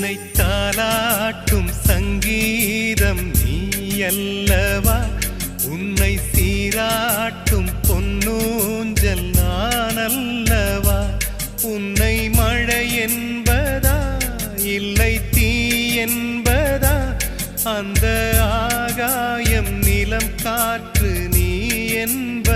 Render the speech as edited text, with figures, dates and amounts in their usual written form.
என்னை தாலாட்டும் சங்கீதம் நீ அல்லவா, உன்னை சீராட்டும் பொன்னூஞ்சல் நான் அல்லவா. உன்னை மழை என்பதா இல்லை தீ என்பதா, அந்த ஆகாயம் நிலம் காற்று நீ என்பதா.